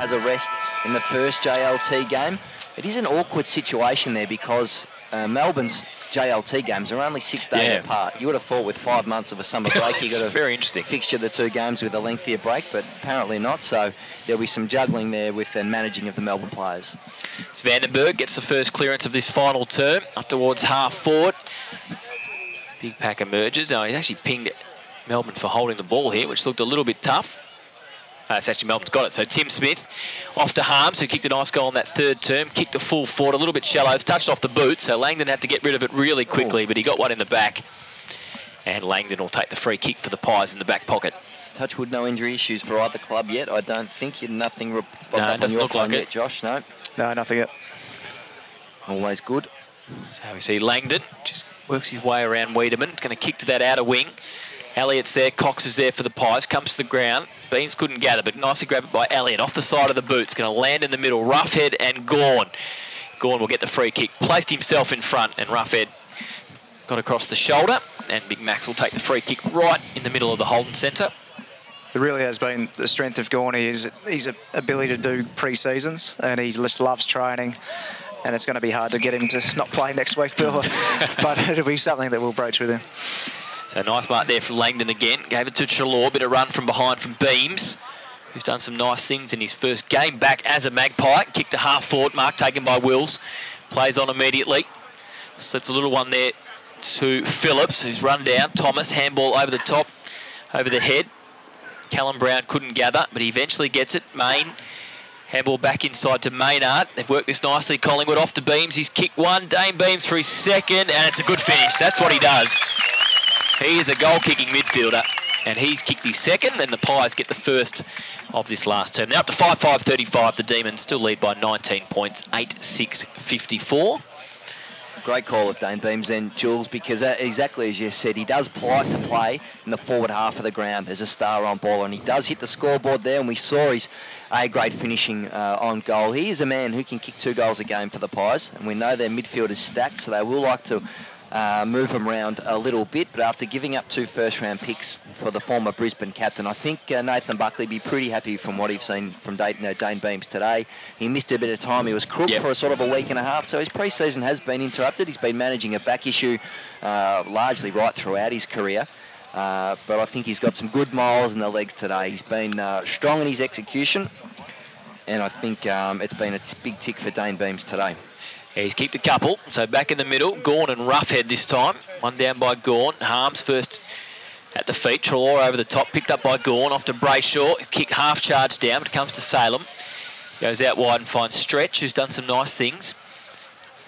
as a rest in the first JLT game. It is an awkward situation there because Melbourne's JLT games are only 6 days apart. You would have thought with 5 months of a summer break you got to fixture the 2 games with a lengthier break, but apparently not. So there'll be some juggling there with the managing of the Melbourne players. It's Vandenberg gets the first clearance of this final term up towards half forward. Big pack emerges. Oh, he's actually pinged Melbourne for holding the ball here, which looked a little bit tough. It's actually Melbourne's got it. So Tim Smith off to Harms, who kicked a nice goal in that 3rd term. Kicked a full forward, a little bit shallow. It's touched off the boot, so Langdon had to get rid of it really quickly, but he got one in the back. And Langdon will take the free kick for the Pies in the back pocket. Touchwood, no injury issues for either club yet. I don't think you'd nothing no, it doesn't look like yet, it. Josh, no? No, nothing yet. Always good. So we see Langdon just works his way around Wiedemann. It's going to kick to that outer wing. Elliott's there, Cox is there for the Pies, comes to the ground. Beams couldn't gather, but nicely grabbed by Elliott off the side of the boot. It's going to land in the middle. Roughhead and Gawn. Gawn will get the free kick. Placed himself in front, and Roughhead got across the shoulder, and Big Max will take the free kick right in the middle of the Holden Centre. It really has been the strength of Gawney is his ability to do pre-seasons, and he just loves training. And it's going to be hard to get him to not play next week, Bill, but it'll be something that we'll broach with him. So nice mark there from Langdon again. Gave it to Treloar. Bit of run from behind from Beams, who's done some nice things in his first game back as a Magpie. Kick to half forward. Mark taken by Wills. Plays on immediately. Slips a little one there to Phillips, who's run down. Thomas, handball over the top, over the head. Callum Brown couldn't gather, but he eventually gets it. Main. Handball back inside to Maynard. They've worked this nicely. Collingwood off to Beams. He's kicked one. Dane Beams for his 2nd, and it's a good finish. That's what he does. He is a goal-kicking midfielder, and he's kicked his 2nd, and the Pies get the 1st of this last term. Now up to 5-5-35. The Demons still lead by 19 points, 8-6-54. Great call of Dane Beams then, Jules, because exactly as you said, he does like to play in the forward half of the ground as a star on baller, and he does hit the scoreboard there, and we saw his A-grade finishing on goal. He is a man who can kick 2 goals a game for the Pies, and we know their midfield is stacked, so they will like to move them around a little bit, but after giving up 2 first-round picks for the former Brisbane captain, I think Nathan Buckley be pretty happy from what he's seen from Dane Beams today. He missed a bit of time. He was crooked for a sort of a week and a half, so his pre-season has been interrupted. He's been managing a back issue largely right throughout his career, but I think he's got some good miles in the legs today. He's been strong in his execution, and I think it's been a big tick for Dane Beams today. Yeah, he's kicked a couple, so back in the middle. Gawn and Roughhead this time. One down by Gawn. Harms first at the feet. Treloar over the top, picked up by Gawn. Off to Brayshaw. Kick half charge down, but it comes to Salem. Goes out wide and finds Stretch, who's done some nice things.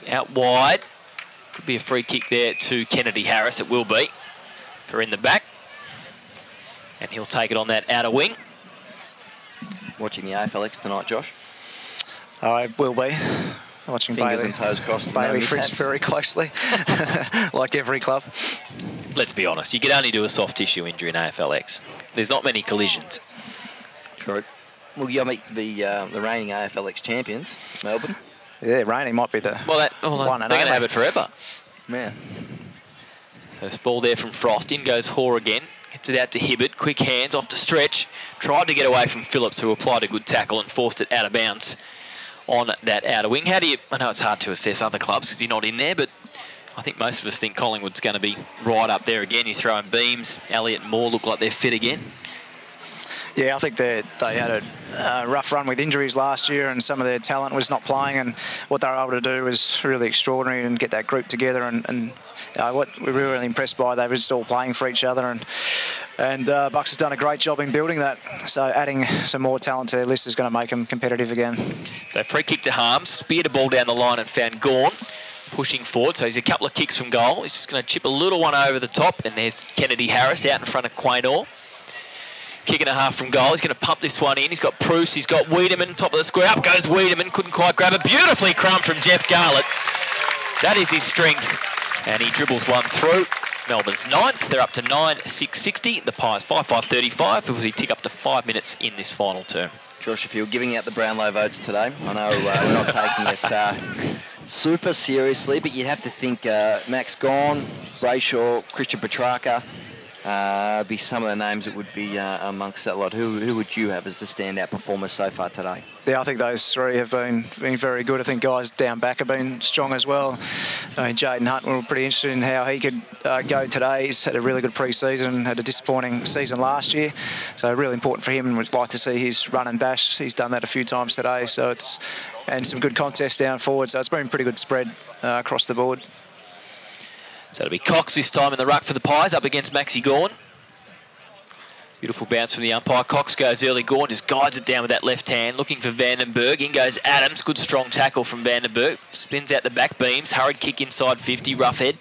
Out wide. Could be a free kick there to Kennedy Harris. It will be for in the back. And he'll take it on that outer wing. Watching the AFLX tonight, Josh? I will be. Watching Fingers Bailey, and toes crossed. Bailey Fritz very closely, like every club. Let's be honest, you can only do a soft tissue injury in AFLX. There's not many collisions. True. Well, you meet the reigning AFLX champions, Melbourne. Yeah, reigning might be the one. They're going to have it forever. Yeah. So ball there from Frost. In goes Hoare again. Gets it out to Hibbert. Quick hands off to Stretch. Tried to get away from Phillips, who applied a good tackle and forced it out of bounds on that outer wing. How do you... I know it's hard to assess other clubs because you're not in there, but I think most of us think Collingwood's going to be right up there again. You throw in Beams, Elliott and Moore look like they're fit again. Yeah, I think they had a rough run with injuries last year, and some of their talent was not playing, and what they were able to do was really extraordinary and get that group together. And what we were really impressed by, they were just all playing for each other, and Bucks has done a great job in building that. So adding some more talent to their list is going to make them competitive again. So free kick to Harms, speared a ball down the line and found Gawn pushing forward. So he's a couple of kicks from goal. He's just going to chip a little one over the top, and there's Kennedy Harris out in front of Quaynor. Kick and a half from goal. He's going to pump this one in. He's got Bruce. He's got Wiedemann. Top of the square. Up goes Wiedemann. Couldn't quite grab it. Beautifully crumbed from Jeff Garlett. That is his strength. And he dribbles one through. Melbourne's 9th. They're up to 9-6-60. The Pies 5-5-35. As we tick up to 5 minutes in this final term. Josh, if you were giving out the Brownlow votes today, I know we're not taking it super seriously, but you'd have to think Max Gawn, Brayshaw, Christian Petrarca, be some of the names that would be amongst that lot. Who would you have as the standout performers so far today? Yeah, I think those three have been very good. I think guys down back have been strong as well. I mean, Jaden Hunt, we were pretty interested in how he could go today. He's had a really good pre-season, had a disappointing season last year. So really important for him, and we'd like to see his run and dash. He's done that a few times today. So and some good contests down forward. So it's been a pretty good spread across the board. So it'll be Cox this time in the ruck for the Pies, up against Maxi Gawn. Beautiful bounce from the umpire. Cox goes early. Gawn just guides it down with that left hand, looking for Vandenberg. In goes Adams. Good strong tackle from Vandenberg. Spins out the back beams. Hurried kick inside 50. Rough head.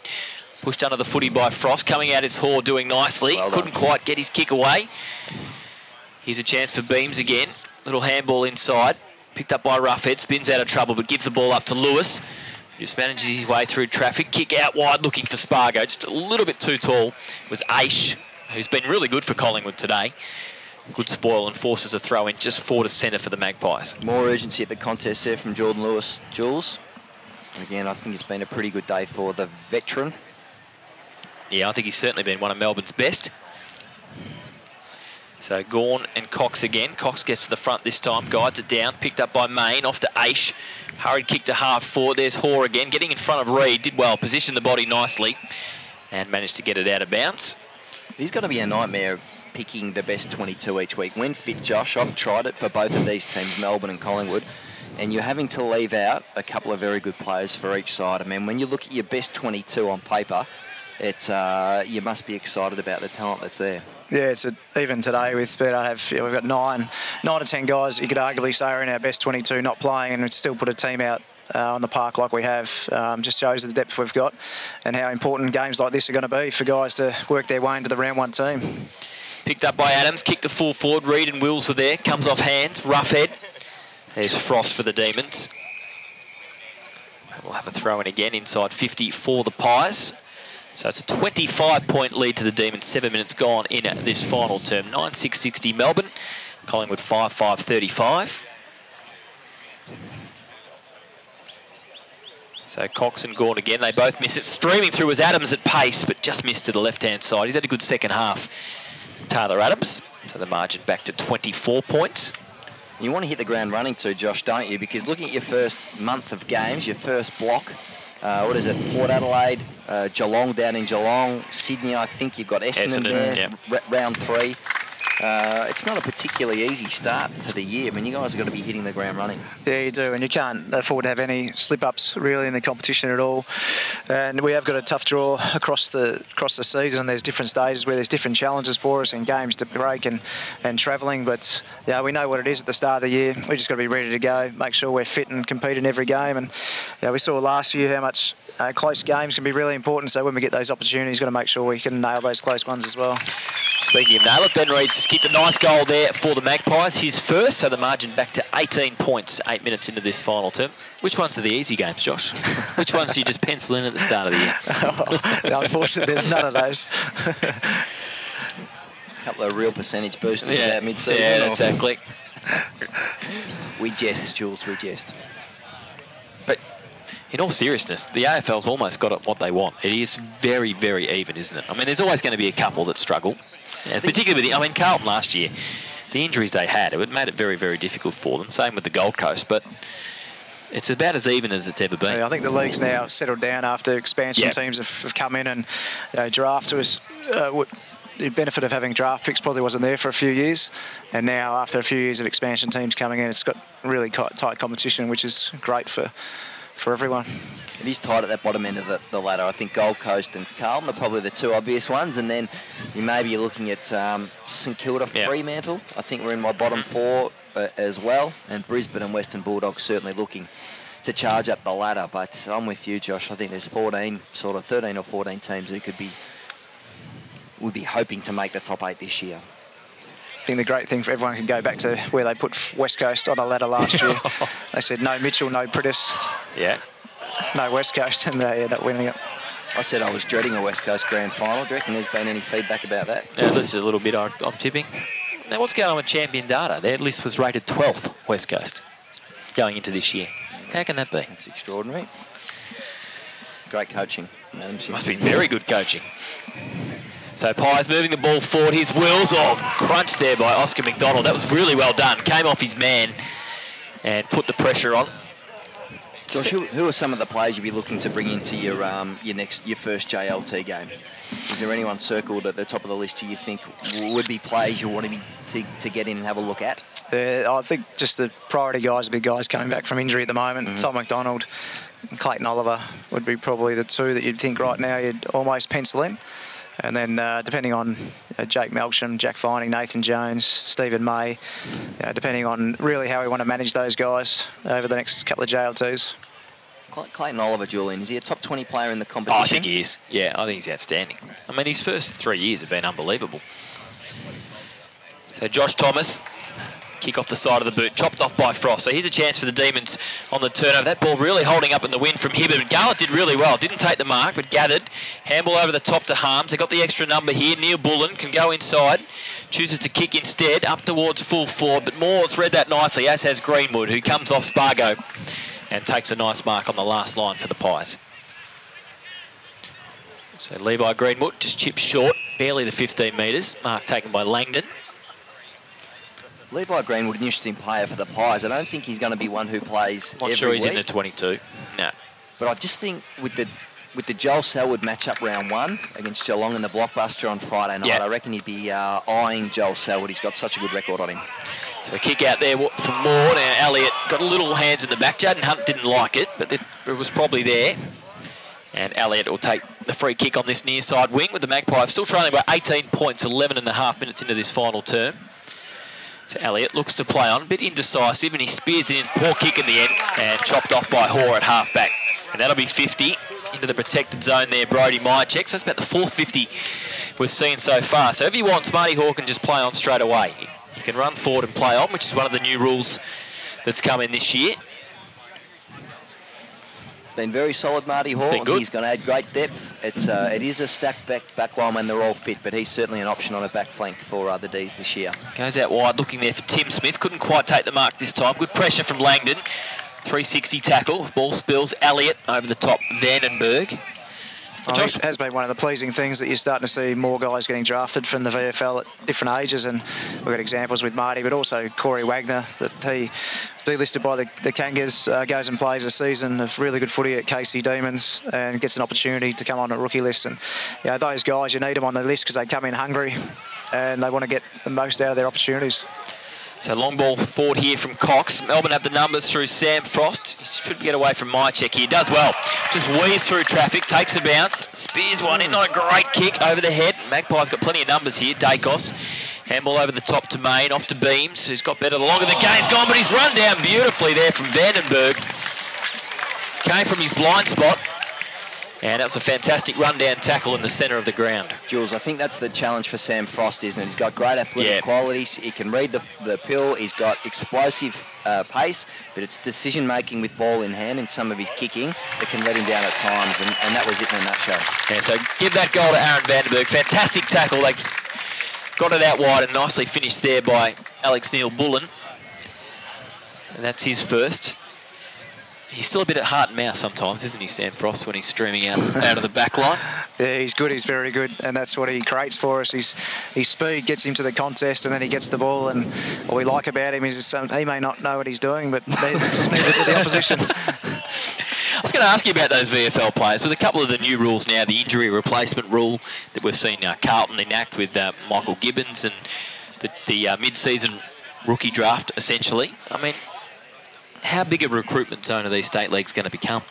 Pushed under the footy by Frost. Coming out his haul, doing nicely. Well Couldn't quite get his kick away. Here's a chance for Beams again. Little handball inside. Picked up by Roughhead. Spins out of trouble, but gives the ball up to Lewis. Just manages his way through traffic. Kick out wide, looking for Spargo. Just a little bit too tall. It was Aish, who's been really good for Collingwood today. Good spoil and forces a throw in just forward to centre for the Magpies. More urgency at the contest there from Jordan Lewis. Jules, again, I think it's been a pretty good day for the veteran. Yeah, I think he's certainly been one of Melbourne's best. So Gawn and Cox again. Cox gets to the front this time, guides it down, picked up by Main, off to Aish. Hurried kick to half forward. There's Hoare again, getting in front of Reid. Did well, positioned the body nicely and managed to get it out of bounds. He's going to be a nightmare picking the best 22 each week. When fit, Josh, I've tried it for both of these teams, Melbourne and Collingwood, and you're having to leave out a couple of very good players for each side. I mean, when you look at your best 22 on paper, it's you must be excited about the talent that's there. Yeah, even today we've got 9 to 10 guys you could arguably say are in our best 22 not playing, and we'd still put a team out on the park like we have. Just shows the depth we've got and how important games like this are going to be for guys to work their way into the round 1 team. Picked up by Adams, kicked to full forward. Reid and Wills were there. Comes off hands, rough head. There's Frost for the Demons. We'll have a throw in again inside 50 for the Pies. So it's a 25-point lead to the Demons. 7 minutes gone in this final term. 9-6-60 Melbourne. Collingwood 5-5-35. So Cox and Gawn again. They both miss it. Streaming through was Adams at pace, but just missed to the left-hand side. He's had a good second half. Taylor Adams. So the margin back to 24 points. You want to hit the ground running too, Josh, don't you? Because looking at your first month of games, your first block, what is it, Port Adelaide, Geelong down in Geelong, Sydney, I think you've got Essendon there, yeah. Round 3. It's not a particularly easy start to the year. I mean, you guys are going to be hitting the ground running. Yeah, you do, and you can't afford to have any slip-ups really in the competition at all. And we have got a tough draw across the season. There's different stages where there's different challenges for us and games to break and travelling. But yeah, we know what it is at the start of the year. We just got to be ready to go, make sure we're fit and compete in every game. And yeah, we saw last year how much close games can be really important. So when we get those opportunities, we've got to make sure we can nail those close ones as well. Speaking of nail it, Ben Reid's just kicked a nice goal there for the Magpies. His first, so the margin back to 18 points, 8 minutes into this final term. Which ones are the easy games, Josh? Which ones do you just pencil in at the start of the year? No, unfortunately, there's none of those. A couple of real percentage boosters about mid-season. Yeah, exactly. We jest, Jules, we jest. But in all seriousness, the AFL's almost got it what they want. It is very, very even, isn't it? I mean, there's always going to be a couple that struggle. Yeah, particularly with Carlton last year, the injuries they had, it made it very, very difficult for them. Same with the Gold Coast, but it's about as even as it's ever been. So I think the league's now settled down after expansion teams have come in, and draft was the benefit of having draft picks probably wasn't there for a few years, and now after a few years of expansion teams coming in, it's got really tight competition, which is great for everyone. It is tight at that bottom end of the ladder. I think Gold Coast and Carlton are probably the two obvious ones, and then you may be looking at St Kilda, Fremantle. I think we're in my bottom 4 as well, and Brisbane and Western Bulldogs certainly looking to charge up the ladder. But I'm with you, Josh. I think there's 13 or 14 teams who would be hoping to make the top 8 this year. I think the great thing for everyone can go back to where they put West Coast on the ladder last year. They said no Mitchell, no Prittis. Yeah. No West Coast, and they ended up winning it. I said I was dreading a West Coast grand final. Do you reckon there's been any feedback about that? Yeah, this is a little bit I'm tipping. Now, what's going on with Champion Data? Their list was rated 12th, West Coast, going into this year. How can that be? That's extraordinary. Great coaching. Must be very good coaching. So Pies moving the ball forward. Here's Wills. Oh, crunched there by Oscar McDonald. That was really well done. Came off his man and put the pressure on. Josh, who are some of the players you'd be looking to bring into your first JLT game? Is there anyone circled at the top of the list who you think would be players you want to get in and have a look at? I think just the priority guys, the big guys coming back from injury at the moment. Tom McDonald and Clayton Oliver would be probably the two that you'd think right now you'd almost pencil in. And then depending on Jake Melksham, Jack Vining, Nathan Jones, Stephen May, depending on really how we want to manage those guys over the next couple of JLTs. Clayton Oliver, Julian, is he a top 20 player in the competition? Oh, I think he is. Yeah, I think he's outstanding. I mean, his first 3 years have been unbelievable. So Josh Thomas, kick off the side of the boot, chopped off by Frost. So here's a chance for the Demons on the turnover. That ball really holding up in the wind from Hibbert. Garlett did really well. Didn't take the mark, but gathered. Handball over the top to Harms. They got the extra number here. Neil Bullen can go inside. Chooses to kick instead, up towards full forward. But Moore's read that nicely, as has Greenwood, who comes off Spargo and takes a nice mark on the last line for the Pies. So Levi Greenwood just chips short, barely the 15 metres. Mark taken by Langdon. Levi Greenwood, an interesting player for the Pies. I don't think he's going to be one who plays Not sure he's in the 22. No. But I just think with the Joel Selwood matchup round 1 against Geelong in the Blockbuster on Friday night, I reckon he'd be eyeing Joel Selwood. He's got such a good record on him. So kick out there from Moore. Now Elliott got a little hands in the back. Jaden Hunt didn't like it, but it was probably there. And Elliott will take the free kick on this near side wing with the Magpies still trailing by 18 points, 11.5 minutes into this final term. So Elliott looks to play on, a bit indecisive, and he spears it in. Poor kick in the end, and chopped off by Hoare at half-back. And that'll be 50 into the protected zone there, Brodie Myercheck. So that's about the fourth 50 we've seen so far. So if he wants, Marty Hoare can just play on straight away. He can run forward and play on, which is one of the new rules that's come in this year. Been very solid, Marty Hall. He's going to add great depth. It is a stacked back line when they're all fit, but he's certainly an option on a back flank for the D's this year. Goes out wide, looking there for Tim Smith. Couldn't quite take the mark this time. Good pressure from Langdon. 360 tackle. Ball spills. Elliott over the top. Vandenberg. Josh, it has been one of the pleasing things that you're starting to see more guys getting drafted from the VFL at different ages, and we've got examples with Marty, but also Corey Wagner, that he delisted by the Kangas, goes and plays a season of really good footy at KC Demons and gets an opportunity to come on a rookie list. And those guys, you need them on the list because they come in hungry and they want to get the most out of their opportunities. So long ball forward here from Cox. Melbourne have the numbers through Sam Frost. He should get away from Myercheck here. Does well. Just weaves through traffic, takes a bounce, spears one in. Not a great kick over the head. Magpie's got plenty of numbers here. Dacos. Handball over the top to Main, off to Beams, who's got better the longer the game's gone, but he's run down beautifully there from Vandenberg. Came from his blind spot. And that was a fantastic run-down tackle in the centre of the ground. Jules, I think that's the challenge for Sam Frost, isn't it? He's got great athletic qualities. He can read the pill. He's got explosive pace, but it's decision-making with ball in hand and some of his kicking that can let him down at times, and that was it in a nutshell. Yeah, so give that goal to Aaron Vandenberg. Fantastic tackle. They got it out wide and nicely finished there by Alex Neil-Bullen. And that's his first. He's still a bit at heart and mouth sometimes, isn't he, Sam Frost, when he's streaming out of the back line? Yeah, he's good. He's very good, and that's what he creates for us. His speed gets him to the contest, and then he gets the ball. And what we like about him is he may not know what he's doing, but neither to the opposition. I was going to ask you about those VFL players. With a couple of the new rules now, the injury replacement rule that we've seen Carlton enact with Michael Gibbons and the mid-season rookie draft, essentially. I mean, how big a recruitment zone are these state leagues going to become?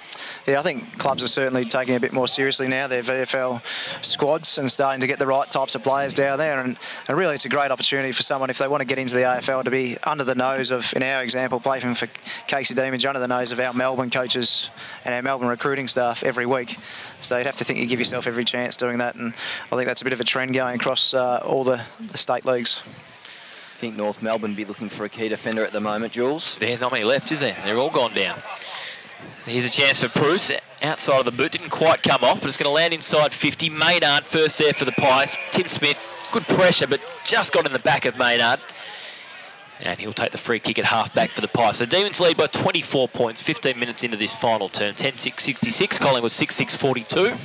Yeah, I think clubs are certainly taking it a bit more seriously now, their VFL squads, and starting to get the right types of players down there. And really, it's a great opportunity for someone, if they want to get into the AFL, to be under the nose of, in our example, playing for KC Demons, under the nose of our Melbourne coaches and our Melbourne recruiting staff every week. So you'd have to think you give yourself every chance doing that. And I think that's a bit of a trend going across all the state leagues. I think North Melbourne be looking for a key defender at the moment, Jules. There's not many left, is there? They're all gone down. Here's a chance for Bruce. Outside of the boot, didn't quite come off, but it's going to land inside 50. Maynard first there for the Pies. Tim Smith, good pressure, but just got in the back of Maynard. And he'll take the free kick at half-back for the Pies. The Demons lead by 24 points, 15 minutes into this final term. 10-6-66, Collingwood 6-6-42.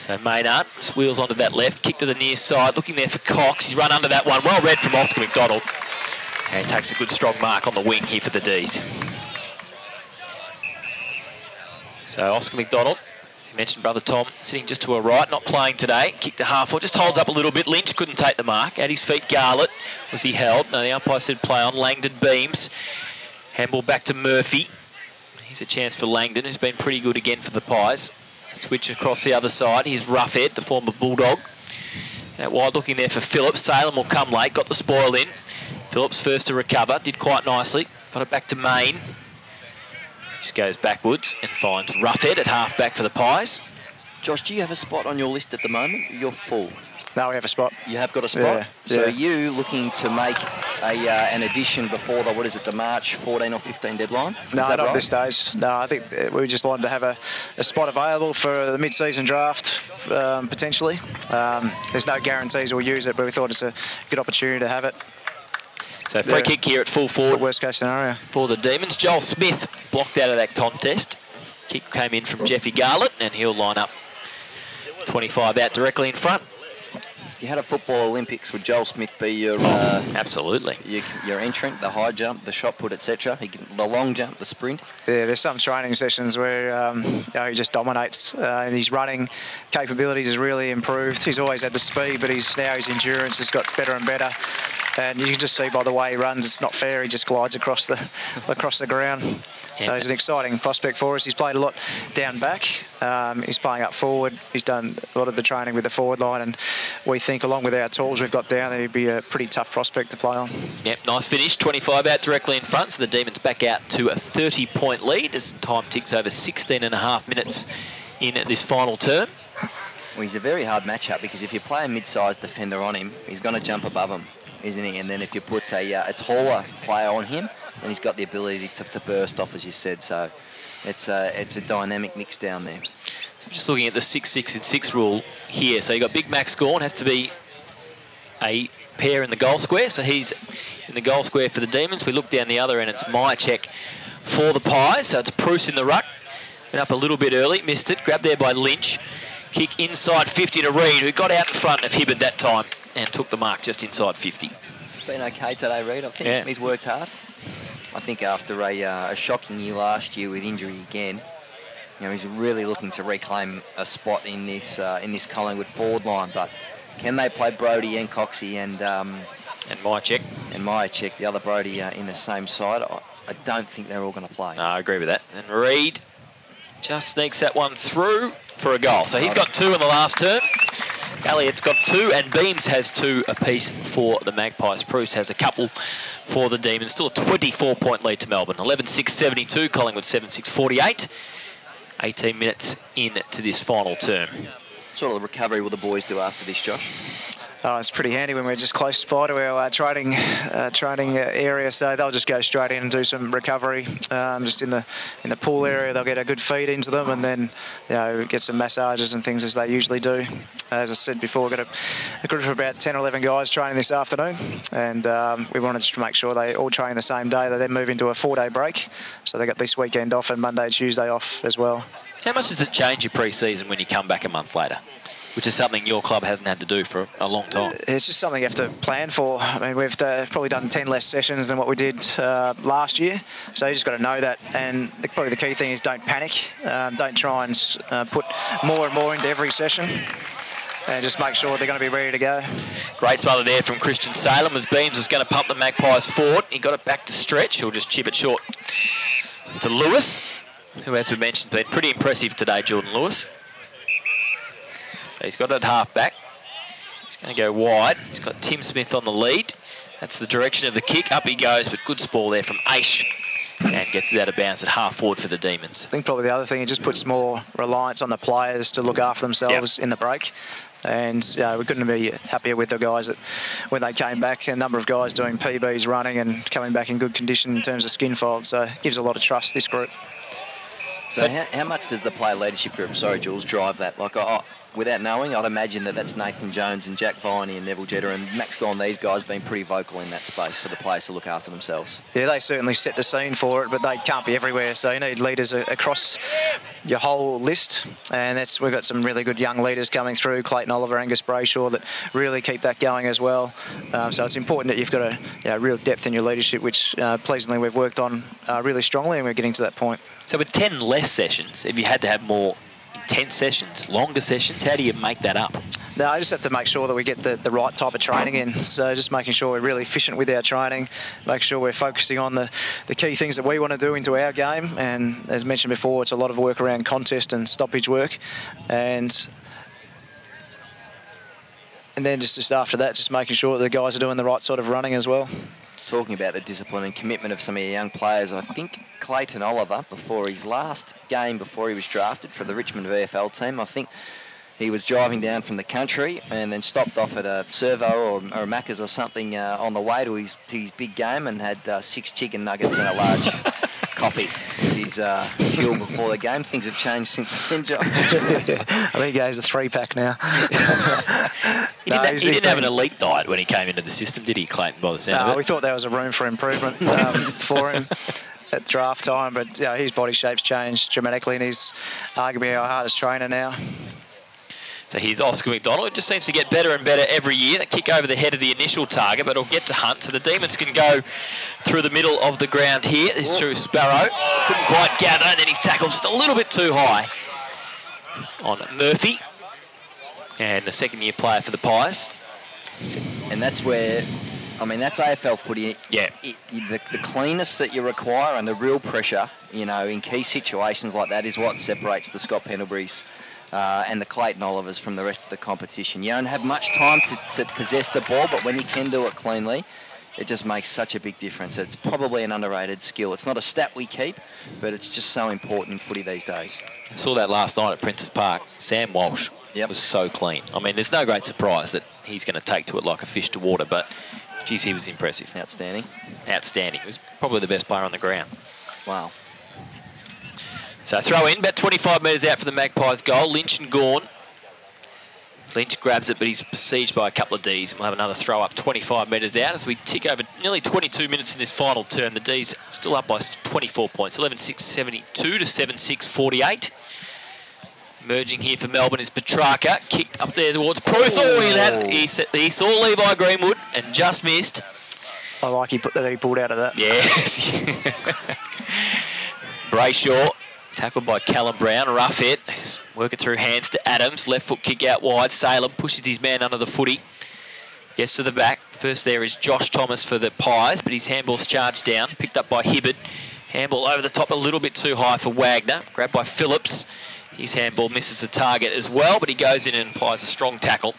So Maynard just wheels onto that left, kick to the near side, looking there for Cox. He's run under that one. Well read from Oscar McDonald. And he takes a good strong mark on the wing here for the Ds. So Oscar McDonald, you mentioned brother Tom, sitting just to her right, not playing today. Kick to half foot, just holds up a little bit. Lynch couldn't take the mark. At his feet, Garlett. Was he held? No, the umpire said play on. Langdon Beams. Handball back to Murphy. Here's a chance for Langdon, who's been pretty good again for the Pies. Switch across the other side. Here's Roughhead, the former Bulldog. That wide looking there for Phillips. Salem will come late, got the spoil in. Phillips first to recover, did quite nicely. Got it back to Main. Just goes backwards and finds Roughhead at half-back for the Pies. Josh, do you have a spot on your list at the moment? You're full. No, we have a spot. You have got a spot? Yeah. So are you looking to make an addition before the, the March 14 or 15 deadline? No, not at this stage. No, I think we just wanted to have a spot available for the mid-season draft, potentially. There's no guarantees we'll use it, but we thought it's a good opportunity to have it. So free kick here at full forward. Worst case scenario. For the Demons. Joel Smith blocked out of that contest. Kick came in from Jeffy Garlett, and he'll line up 25 out directly in front. If you had a football Olympics, would Joel Smith be your absolutely your entrant, the high jump, the shot put, etc., the long jump, the sprint? Yeah, there's some training sessions where he just dominates. And his running capabilities has really improved. He's always had the speed, but now his endurance has got better and better. And you can just see by the way he runs, it's not fair. He just glides across the ground. Yeah. So he's an exciting prospect for us. He's played a lot down back. He's playing up forward. He's done a lot of the training with the forward line, and we think along with our tools we've got down there, he'd be a pretty tough prospect to play on. Yep, nice finish. 25 out directly in front, so the Demons back out to a 30-point lead as time ticks over 16.5 minutes in this final term. Well, he's a very hard matchup because if you play a mid-sized defender on him, he's going to jump above him, isn't he? And then if you put a taller player on him, and he's got the ability to burst off, as you said. So it's a dynamic mix down there. So I'm just looking at the 6-6 and 6 rule here. So you've got Big Max Gorn, has to be a pair in the goal square. So he's in the goal square for the Demons. We look down the other end, it's Myercheck for the Pies. So it's Bruce in the ruck. Went up a little bit early, missed it. Grabbed there by Lynch. Kick inside 50 to Reid, who got out in front of Hibbard that time and took the mark just inside 50. He's been okay today, Reid. I think he's worked hard. I think after a shocking year last year with injury again, he's really looking to reclaim a spot in this Collingwood forward line. But can they play Brodie and Coxie and Myercheck? And Myercheck, the other Brodie, in the same side? I don't think they're all going to play. No, I agree with that. And Reid just sneaks that one through for a goal. So he's got 2 in the last term. Elliott's got 2, and Beams has 2 apiece for the Magpies. Bruce has a couple for the Demons. Still a 24-point lead to Melbourne. 11-6-72, Collingwood 7-6-48. 18 minutes into this final term. What sort of recovery will the boys do after this, Josh? Oh, it's pretty handy when we're just close by to our training area, so they'll just go straight in and do some recovery. Just in the pool area, they'll get a good feed into them, and then get some massages and things as they usually do. As I said before, we've got a group of about 10 or 11 guys training this afternoon, and we wanted to make sure they all train the same day. They then move into a 4-day break, so they got this weekend off and Monday, Tuesday off as well. How much does it change your pre-season when you come back a month later? Which is something your club hasn't had to do for a long time. It's just something you have to plan for. I mean, we've probably done 10 less sessions than what we did last year. So you just got to know that. And probably the key thing is don't panic. Don't try and put more and more into every session. And just make sure they're going to be ready to go. Great smother there from Christian Salem as Beams was going to pump the Magpies forward. He got it back to Stretch. He'll just chip it short to Lewis, who, as we mentioned, has been pretty impressive today, Jordan Lewis. So he's got it at half-back. He's going to go wide. He's got Tim Smith on the lead. That's the direction of the kick. Up he goes, but good ball there from Aish. And gets it out of bounds at half-forward for the Demons. I think probably the other thing, it just puts more reliance on the players to look after themselves in the break. And we couldn't be happier with the guys that when they came back, a number of guys doing PBs running and coming back in good condition in terms of skin fold. So it gives a lot of trust, this group. So how much does the player leadership group, sorry Jules, drive that? Like, without knowing, I'd imagine that's Nathan Jones and Jack Viney and Neville Jetta and Max Gorn, these guys being pretty vocal in that space for the players to look after themselves. Yeah, they certainly set the scene for it, but they can't be everywhere. So you need leaders across your whole list, and we've got some really good young leaders coming through, Clayton Oliver, Angus Brayshaw, that really keep that going as well. So it's important that you've got a real depth in your leadership, which pleasingly we've worked on really strongly, and we're getting to that point. So with 10 less sessions, if you had to have more intense sessions, longer sessions, how do you make that up? No, I just have to make sure that we get the right type of training in. So just making sure we're really efficient with our training, make sure we're focusing on the key things that we want to do into our game. And as mentioned before, it's a lot of work around contest and stoppage work. And then just after that, just making sure that the guys are doing the right sort of running as well. Talking about the discipline and commitment of some of your young players, I think Clayton Oliver, before his last game, before he was drafted for the Richmond VFL team, I think he was driving down from the country and then stopped off at a Servo or a Macca's or something on the way to his big game, and had 6 chicken nuggets and a large coffee as his fuel before the game. Things have changed since then, John. I think he has a 3-pack now. He didn't have an elite diet when he came into the system, did he, Clayton, by the sound of it? We thought there was a room for improvement for him at draft time, but his body shape's changed dramatically, and he's arguably our hardest trainer now. So here's Oscar McDonald. It just seems to get better and better every year. That kick over the head of the initial target, but it'll get to Hunt. So the Demons can go through the middle of the ground here. This is through Sparrow. Couldn't quite gather, and then his tackle's just a little bit too high on Murphy. And the second-year player for the Pies. And that's where, I mean, that's AFL footy. Yeah. The cleanness that you require and the real pressure, in key situations like that is what separates the Scott Pendleburys and the Clayton Olivers from the rest of the competition. You don't have much time to possess the ball, but when you can do it cleanly, it just makes such a big difference. It's probably an underrated skill. It's not a stat we keep, but it's just so important in footy these days. I saw that last night at Princes Park. Sam Walsh was so clean. I mean, there's no great surprise that he's going to take to it like a fish to water, but, geez, he was impressive. Outstanding. Outstanding. He was probably the best player on the ground. Wow. So throw in, about 25 metres out for the Magpies goal. Lynch and Gawn. Lynch grabs it, but he's besieged by a couple of Ds. And we'll have another throw up 25 metres out as we tick over nearly 22 minutes in this final term. The Ds still up by 24 points, 11-6, 72 to 7-6, 48. Emerging here for Melbourne is Petrarca. Kicked up there towards Bruce. He saw Levi Greenwood and just missed. I like he pulled out of that. Yes. Brayshaw. Tackled by Callum Brown, rough hit. He's working through hands to Adams. Left foot kick out wide. Salem pushes his man under the footy. Gets to the back. First there is Josh Thomas for the Pies, but his handball's charged down. Picked up by Hibbert. Handball over the top a little bit too high for Wagner. Grabbed by Phillips. His handball misses the target as well, but he goes in and applies a strong tackle.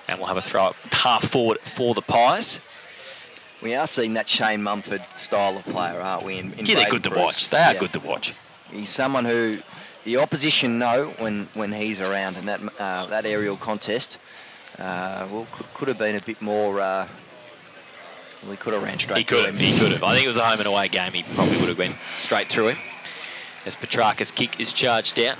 And we'll have a throw up half forward for the Pies. We are seeing that Shane Mumford style of player, aren't we? They're good to watch. They are good to watch. He's someone who the opposition know when he's around, and that aerial contest could have been a bit more. We could have ran straight through him. He could have. I think it was a home and away game. He probably would have went straight through him. As Petrarca's kick is charged down.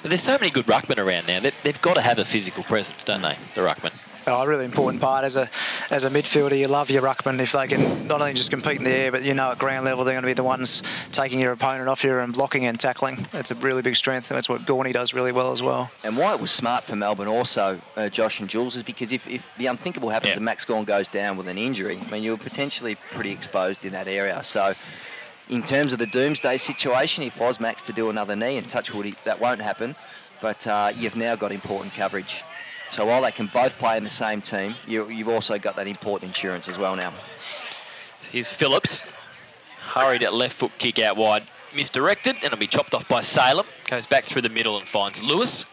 But there's so many good ruckmen around now. They've got to have a physical presence, don't they, the ruckmen? A really important part as a midfielder. You love your ruckman if they can not only just compete in the air, but at ground level they're going to be the ones taking your opponent off you and blocking and tackling. That's a really big strength, and that's what Gorney does really well as well. And why it was smart for Melbourne also, Josh and Jules, is because if the unthinkable happens and Max Gawn goes down with an injury, I mean, you're potentially pretty exposed in that area. So in terms of the doomsday situation, if Max to do another knee, and touch wood, that won't happen, but you've now got important coverage. So while they can both play in the same team, you've also got that important insurance as well now. Here's Phillips. Hurried at left foot kick out wide. Misdirected, and it'll be chopped off by Salem. Goes back through the middle and finds Lewis.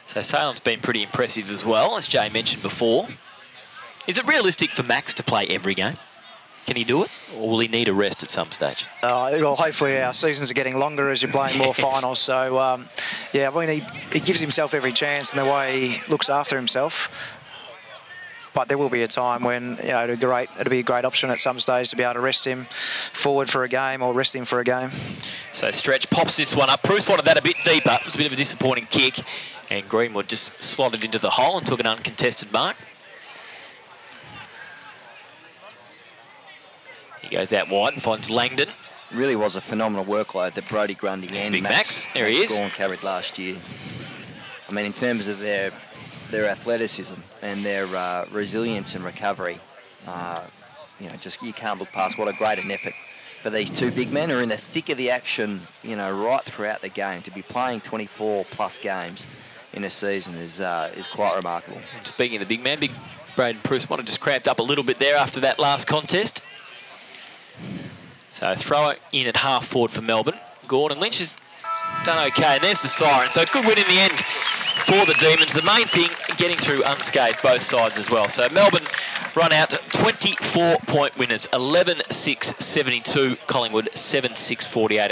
So Salem's been pretty impressive as well, as Jay mentioned before. Is it realistic for Max to play every game? Can he do it, or will he need a rest at some stage? Well, hopefully our seasons are getting longer as you're playing more finals. So, I mean, he gives himself every chance in the way he looks after himself. But there will be a time when, it'll be a great option at some stage to be able to rest him forward for a game or rest him for a game. So Stretch pops this one up. Bruce wanted that a bit deeper. It was a bit of a disappointing kick. And Greenwood just slotted into the hole and took an uncontested mark. He goes out wide and finds Langdon. really was a phenomenal workload that Brodie Grundy and Big Max. There he is. Gawn carried last year. I mean, in terms of their athleticism and their resilience and recovery, you know, just you can't look past what a great an effort for these two big men who are in the thick of the action, you know, right throughout the game. To be playing 24+ games in a season is quite remarkable. And speaking of the big man, big Braden Preuss might have just cramped up a little bit there after that last contest. So throw it in at half forward for Melbourne. Gordon Lynch has done okay, and there's the siren. So good win in the end for the Demons. The main thing, getting through unscathed, both sides as well. So Melbourne run out 24-point winners, 11-6-72. Collingwood 7-6-48.